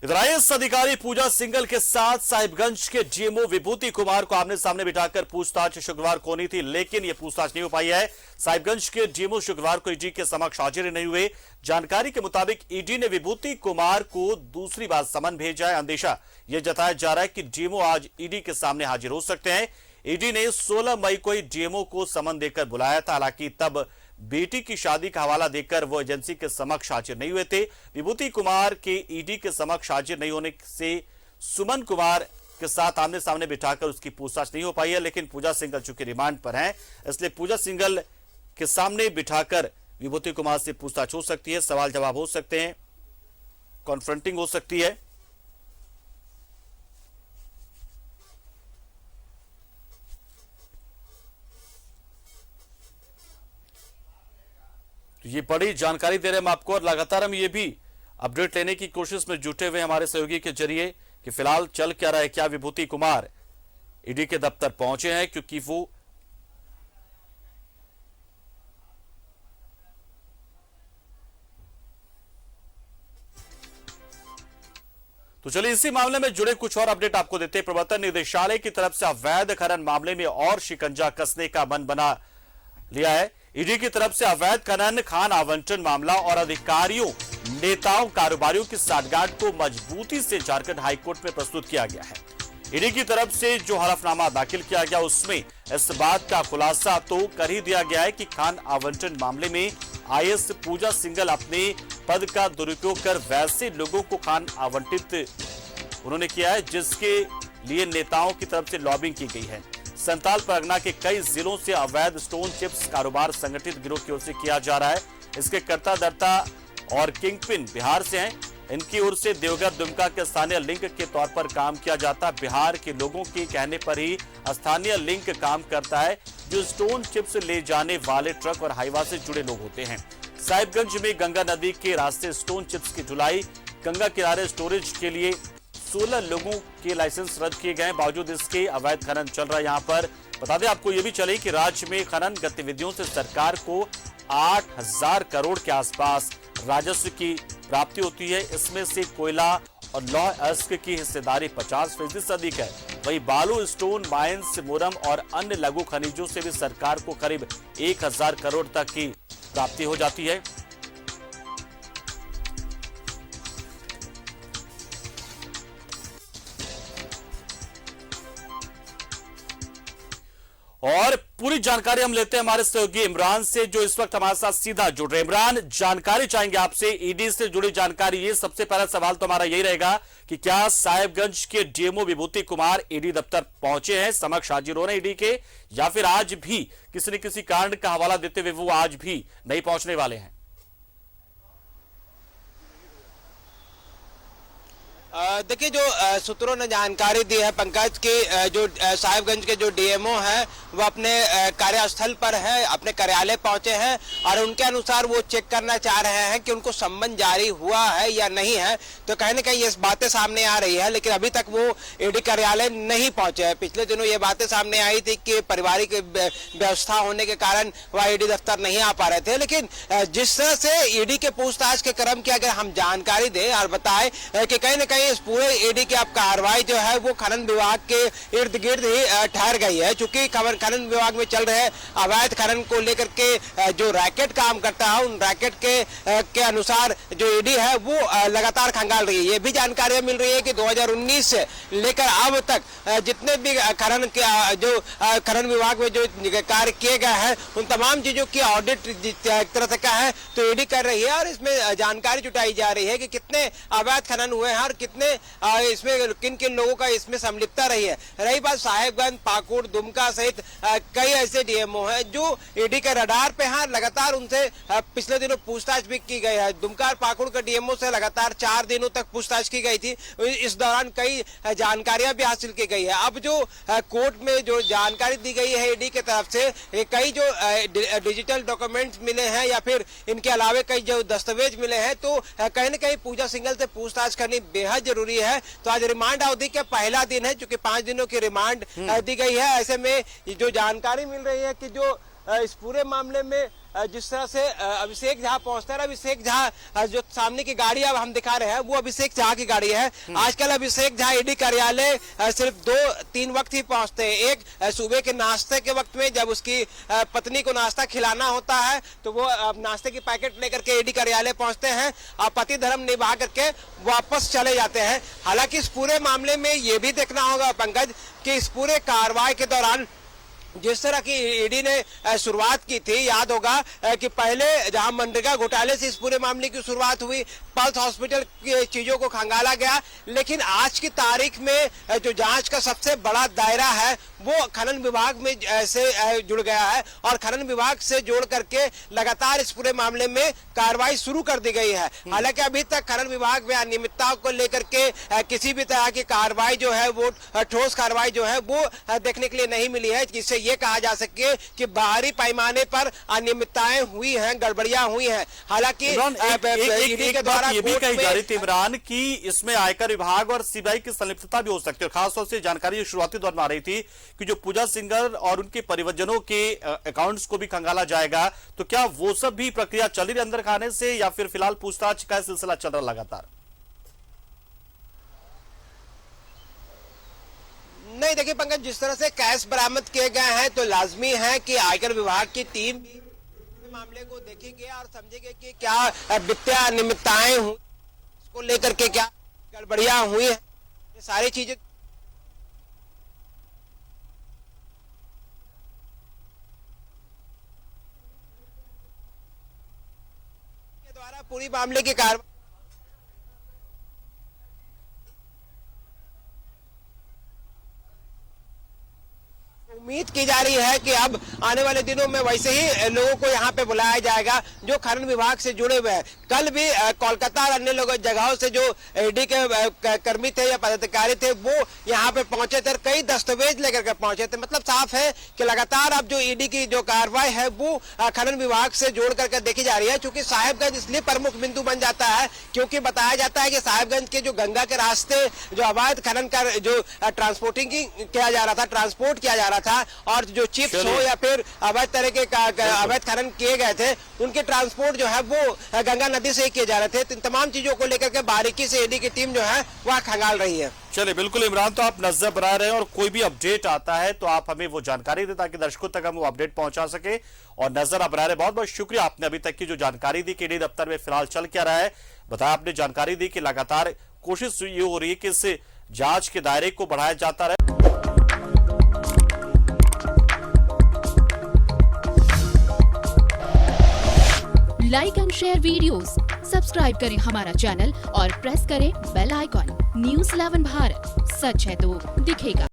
इधर आईएएस अधिकारी पूजा सिंघल के साथ साहिबगंज के डीएमओ विभूति कुमार को आमने सामने बिठाकर पूछताछ शुक्रवार को होनी थी, लेकिन यह पूछताछ नहीं हो पाई है। साहिबगंज के डीएमओ शुक्रवार को ईडी के समक्ष हाजिर नहीं हुए। जानकारी के मुताबिक ईडी ने विभूति कुमार को दूसरी बार समन भेजा है। अंदेशा यह जताया जा रहा है कि डीएमओ आज ईडी के सामने हाजिर हो सकते हैं। ईडी ने 16 मई को ही डीएमओ को समन देकर बुलाया था, हालांकि तब बेटी की शादी का हवाला देकर वो एजेंसी के समक्ष हाजिर नहीं हुए थे। विभूति कुमार के ईडी के समक्ष हाजिर नहीं होने से सुमन कुमार के साथ आमने सामने बिठाकर उसकी पूछताछ नहीं हो पाई है, लेकिन पूजा सिंघल चूंकि रिमांड पर हैं, इसलिए पूजा सिंघल के सामने बिठाकर विभूति कुमार से पूछताछ हो सकती है, सवाल जवाब हो सकते हैं, कॉन्फ्रंटिंग हो सकती है। ये बड़ी जानकारी दे रहे हैं हम आपको, और लगातार हम ये भी अपडेट लेने की कोशिश में जुटे हुए हमारे सहयोगी के जरिए कि फिलहाल चल क्या रहा है। क्या विभूति कुमार ईडी के दफ्तर पहुंचे हैं, क्योंकि वो तो चलिए इसी मामले में जुड़े कुछ और अपडेट आपको देते हैं। प्रवर्तन निदेशालय की तरफ से अवैध खनन मामले में और शिकंजा कसने का मन बना लिया है। ईडी की तरफ से अवैध खनन, खान आवंटन मामला और अधिकारियों, नेताओं, कारोबारियों की साठगांठ को मजबूती से झारखंड हाईकोर्ट में प्रस्तुत किया गया है। ईडी की तरफ से जो हलफनामा दाखिल किया गया उसमें इस बात का खुलासा तो कर ही दिया गया है कि खान आवंटन मामले में आईएएस पूजा सिंघल अपने पद का दुरुपयोग कर वैसे लोगों को खान आवंटित उन्होंने किया है जिसके लिए नेताओं की तरफ से लॉबिंग की गई है। संताल परगना के कई जिलों से अवैध स्टोन चिप्स कारोबार संगठित गिरोह की ओर से किया जा रहा है। इसके कर्ता दर्ता और किंगपिन बिहार से हैं। इनकी ओर से देवघर दुमका के स्थानीय लिंक के तौर पर काम किया जाता। बिहार के लोगों के कहने पर ही स्थानीय लिंक काम करता है, जो स्टोन चिप्स ले जाने वाले ट्रक और हाईवा से जुड़े लोग होते हैं। साहिबगंज में गंगा नदी के रास्ते स्टोन चिप्स की ढुलाई, गंगा किनारे स्टोरेज के लिए 16 लोगों के लाइसेंस रद्द किए गए। बावजूद इसके अवैध खनन चल रहा है। यहाँ पर बता दें आपको यह भी चले कि राज्य में खनन गतिविधियों से सरकार को 8,000 करोड़ के आसपास राजस्व की प्राप्ति होती है। इसमें से कोयला और लौह अयस्क की हिस्सेदारी 50% से अधिक है। वहीं बालू, स्टोन, माइंस, मुरम और अन्य लघु खनिजों से भी सरकार को करीब 1,000 करोड़ तक की प्राप्ति हो जाती है। और पूरी जानकारी हम लेते हैं हमारे सहयोगी इमरान से, जो इस वक्त हमारे साथ सीधा जुड़ रहे हैं। इमरान, जानकारी चाहेंगे आपसे ईडी से जुड़ी जानकारी। ये सबसे पहला सवाल तो हमारा यही रहेगा कि क्या साहिबगंज के डीएमओ विभूति कुमार ईडी दफ्तर पहुंचे हैं, समक्ष हाजिर हो रहे हैं ईडी के, या फिर आज भी किसी न किसी कारण का हवाला देते हुए वो आज भी नहीं पहुंचने वाले हैं? देखिए, जो सूत्रों ने जानकारी दी है पंकज के, जो साहिबगंज के जो डीएमओ हैं वो अपने कार्यस्थल पर है, अपने कार्यालय पहुंचे हैं और उनके अनुसार वो चेक करना चाह रहे हैं कि उनको सम्मन जारी हुआ है या नहीं है। तो कहीं न कहीं ये बातें सामने आ रही है, लेकिन अभी तक वो ईडी कार्यालय नहीं पहुंचे हैं। पिछले दिनों ये बातें सामने आई थी कि पारिवारिक व्यवस्था होने के कारण वह ईडी दफ्तर नहीं आ पा रहे थे। लेकिन जिस तरह से ईडी के पूछताछ के क्रम की अगर हम जानकारी दें और बताएं कि कहीं न कहीं इस पूरे ईडी की अब कार्रवाई जो है वो खनन विभाग के इर्द गिर्द ही ठहर गई है, क्योंकि खनन विभाग में चल रहे अवैध खनन को लेकर के जो रैकेट काम करता है, उन रैकेट के अनुसार जो ईडी है वो लगातार खंगाल रही है। ये भी जानकारियां मिल रही है कि 2019 से लेकर अब तक जितने भी खनन विभाग में जो कार्य किए गए हैं उन तमाम चीजों की ऑडिट एक तरह से का है तो ईडी कर रही है, और इसमें जानकारी जुटाई जा रही है कि कितने अवैध खनन हुए हैं और कितने इसमें किन किन लोगों का इसमें संलिप्तता रही है। रही बात साहिबगंज, पाकुड़, दुमका सहित कई ऐसे डीएमओ हैं जो ईडी के रडार पे हैं। लगातार उनसे पिछले दिनों पूछताछ भी की गई है। दुमका और पाकुड़ के डीएमओ से लगातार 4 दिनों तक पूछताछ की गई थी। इस दौरान कई जानकारियां भी हासिल की गई है। अब जो कोर्ट में जो जानकारी दी गई है ईडी की तरफ से, कई जो डिजिटल डॉक्यूमेंट्स मिले हैं या फिर इनके अलावा कई जो दस्तावेज मिले हैं, तो कहीं न कहीं पूजा सिंघल से पूछताछ करनी बेहद जरूरी है। तो आज रिमांड अवधि का पहला दिन है, क्योंकि 5 दिनों की रिमांड दी गई है। ऐसे में जो जानकारी मिल रही है कि जो इस पूरे मामले में जिस तरह से अभिषेक झा पहुंचता है, अभिषेक झा जो सामने की गाड़ी अब हम दिखा रहे हैं वो अभिषेक झा की गाड़ी है। आजकल अभिषेक झा ईडी कार्यालय सिर्फ 2-3 वक्त ही पहुंचते हैं। एक सुबह के नाश्ते के वक्त में जब उसकी पत्नी को नाश्ता खिलाना होता है तो वो नाश्ते की पैकेट लेकर के ईडी कार्यालय पहुंचते हैं और पति धर्म निभा करके वापस चले जाते हैं। हालांकि इस पूरे मामले में ये भी देखना होगा पंकज कि इस पूरे कार्रवाई के दौरान जिस तरह की ईडी ने शुरुआत की थी, याद होगा कि पहले जहां मनरेगा घोटाले से इस पूरे मामले की शुरुआत हुई, पल्स हॉस्पिटल की चीजों को खंगाला गया, लेकिन आज की तारीख में जो जांच का सबसे बड़ा दायरा है वो खनन विभाग में से जुड़ गया है और खनन विभाग से जोड़ करके लगातार इस पूरे मामले में कार्रवाई शुरू कर दी गई है। हालांकि अभी तक खनन विभाग में अनियमितताओं को लेकर के किसी भी तरह की कार्रवाई जो है वो ठोस कार्रवाई जो है वो देखने के लिए नहीं मिली है, जिससे ये कहा जा सके कि बाहरी पैमाने पर अनियमितताएं हुई हैं, गड़बड़ियां हुई हैं। हालांकि ईडी के द्वारा ये भी कही जा रही थी इमरान की इसमें आयकर विभाग और सीबीआई की संलिप्तता भी हो सकती है। खासतौर से जानकारी शुरुआती दौर में आ रही थी कि जो पूजा सिंगर और उनके परिवारजनों के अकाउंट्स को भी खंगाला जाएगा, तो क्या वो सब भी प्रक्रिया चल रही अंदर खाने से या फिर फिलहाल पूछताछ का सिलसिला चल रहा लगातार? नहीं, देखिए पंकज, जिस तरह से कैश बरामद किए गए हैं तो लाजमी है कि आयकर विभाग की टीम भी मामले को देखेगी और समझेगी कि क्या वित्तीय अनियमितताएं हुई, इसको लेकर के क्या गड़बड़ियां हुई है, ये सारी चीजें के द्वारा पूरी मामले की कार्रवाई उम्मीद की जा रही है कि अब आने वाले दिनों में वैसे ही लोगों को यहाँ पे बुलाया जाएगा जो खनन विभाग से जुड़े हुए हैं। कल भी कोलकाता और अन्य लोगों जगहों से जो ईडी के कर्मी थे या पदाधिकारी थे वो यहाँ पे पहुंचे थे, कई दस्तावेज लेकर के पहुंचे थे। मतलब साफ है कि लगातार अब जो ईडी की जो कार्रवाई है वो खनन विभाग से जोड़ करके देखी जा रही है। चूंकि साहेबगंज इसलिए प्रमुख बिंदु बन जाता है क्योंकि बताया जाता है कि साहेबगंज के जो गंगा के रास्ते जो अवैध खनन का जो ट्रांसपोर्ट किया जा रहा था और जो चिप्स हो या फिर अवैध तरह के अवैध खनन किए गए थे उनके ट्रांसपोर्ट जो है वो गंगा नदी से ही किए जा रहे थे। इन तमाम चीजों को लेकर के बारीकी से ईडी की टीम जो है वह खंगाल रही है। चलिए, बिल्कुल इमरान, तो आप नजर बना रहे हैं और कोई भी अपडेट आता है तो आप हमें वो जानकारी दें ताकि दर्शकों तक हम वो अपडेट पहुंचा सके और नजर आप बना रहे। बहुत बहुत शुक्रिया, आपने अभी तक की जो जानकारी दी कि ईडी दफ्तर में फिलहाल चल क्या रहा है बताया। आपने जानकारी दी कि लगातार कोशिश ये हो रही है कि इस जांच के दायरे को बढ़ाया जाता रहे। Like and share videos, subscribe करें हमारा चैनल और प्रेस करें बेल आइकॉन। न्यूज़ 11 भारत, सच है तो दिखेगा।